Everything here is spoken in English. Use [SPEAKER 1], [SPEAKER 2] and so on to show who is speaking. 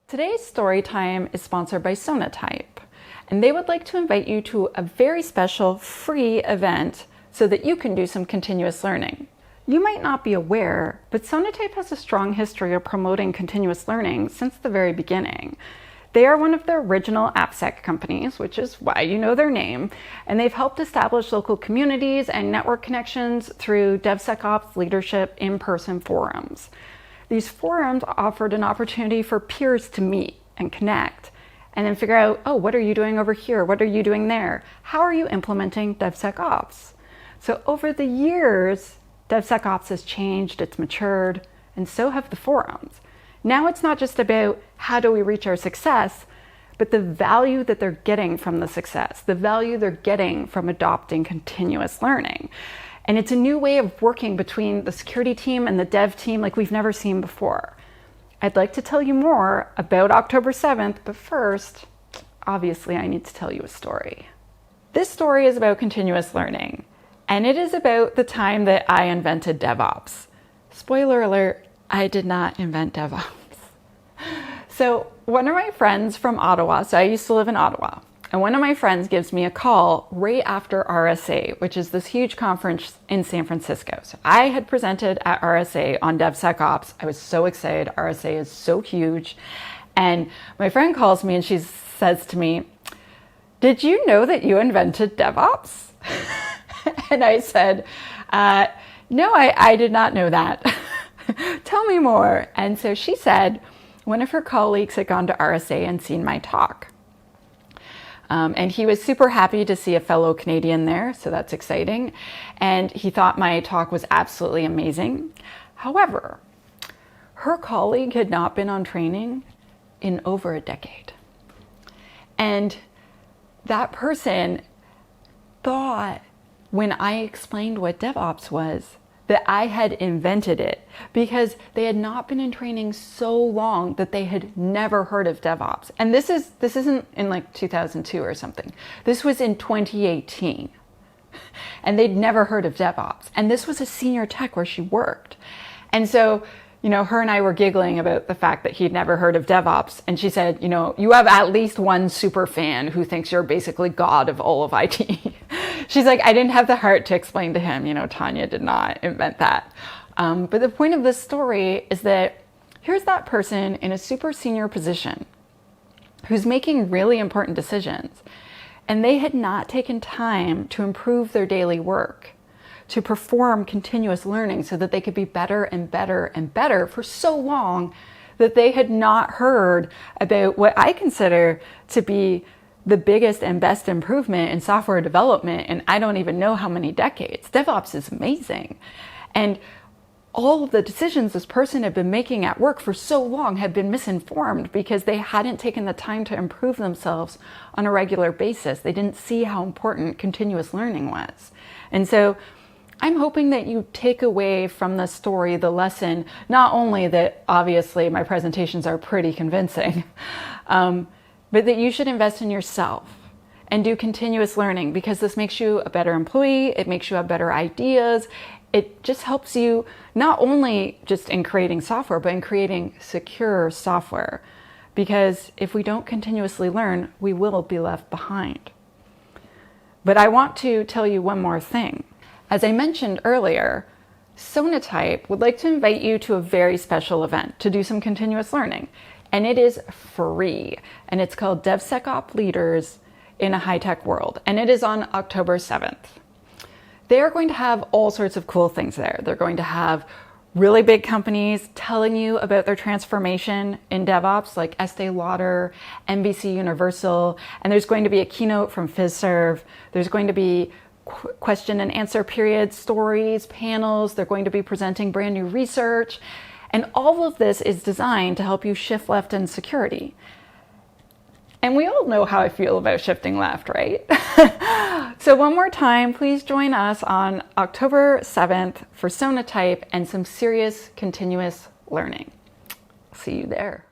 [SPEAKER 1] Today's story time is sponsored by Sonatype, and they would like to invite you to a very special free event so that you can do some continuous learning. You might not be aware, but Sonatype has a strong history of promoting continuous learning since the very beginning. They are one of the original AppSec companies, which is why you know their name, and they've helped establish local communities and network connections through DevSecOps leadership in-person forums. These forums offered an opportunity for peers to meet and connect and then figure out, oh, what are you doing over here? What are you doing there? How are you implementing DevSecOps? So over the years, DevSecOps has changed, it's matured, and so have the forums. Now it's not just about how do we reach our success, but the value that they're getting from the success, the value they're getting from adopting continuous learning. And it's a new way of working between the security team and the dev team like we've never seen before. I'd like to tell you more about October 7th, but first, obviously, I need to tell you a story. This story is about continuous learning, and it is about the time that I invented DevOps. Spoiler alert, I did not invent DevOps. So one of my friends from Ottawa, so I used to live in Ottawa, and one of my friends gives me a call right after RSA, which is this huge conference in San Francisco. So I had presented at RSA on DevSecOps. I was so excited. RSA is so huge. And my friend calls me and she says to me, "Did you know that you invented DevOps?" And I said, "No, I did not know that." "Tell me more." And so she said one of her colleagues had gone to RSA and seen my talk. And he was super happy to see a fellow Canadian there, so that's exciting. And he thought my talk was absolutely amazing. However, her colleague had not been on training in over a decade. And that person thought when I explained what DevOps was, that I had invented it because they had not been in training so long that they had never heard of DevOps. And this isn't in like 2002 or something. This was in 2018. And they'd never heard of DevOps. And this was a senior tech where she worked. And so, her and I were giggling about the fact that he'd never heard of DevOps. And she said, you have at least one super fan who thinks you're basically God of all of IT. She's like, I didn't have the heart to explain to him, Tanya did not invent that. But the point of this story is that here's that person in a super senior position who's making really important decisions. And they had not taken time to improve their daily work, to perform continuous learning so that they could be better and better and better for so long that they had not heard about what I consider to be the biggest and best improvement in software development in I don't even know how many decades. DevOps is amazing. And all of the decisions this person had been making at work for so long had been misinformed because they hadn't taken the time to improve themselves on a regular basis. They didn't see how important continuous learning was. And so I'm hoping that you take away from the story the lesson, not only that obviously my presentations are pretty convincing, but that you should invest in yourself and do continuous learning because this makes you a better employee, it makes you have better ideas, it just helps you not only just in creating software, but in creating secure software. Because if we don't continuously learn, we will be left behind. But I want to tell you one more thing. As I mentioned earlier, Sonatype would like to invite you to a very special event to do some continuous learning. And it is free. And it's called DevSecOps Leaders in a High-Tech World. And it is on October 7th. They are going to have all sorts of cool things there. They're going to have really big companies telling you about their transformation in DevOps, like Estee Lauder, NBC Universal. And there's going to be a keynote from FizServe. There's going to be question and answer periods, stories, panels. They're going to be presenting brand new research. And all of this is designed to help you shift left in security. And we all know how I feel about shifting left, right? So one more time, please join us on October 7th for Sonatype and some serious continuous learning. See you there.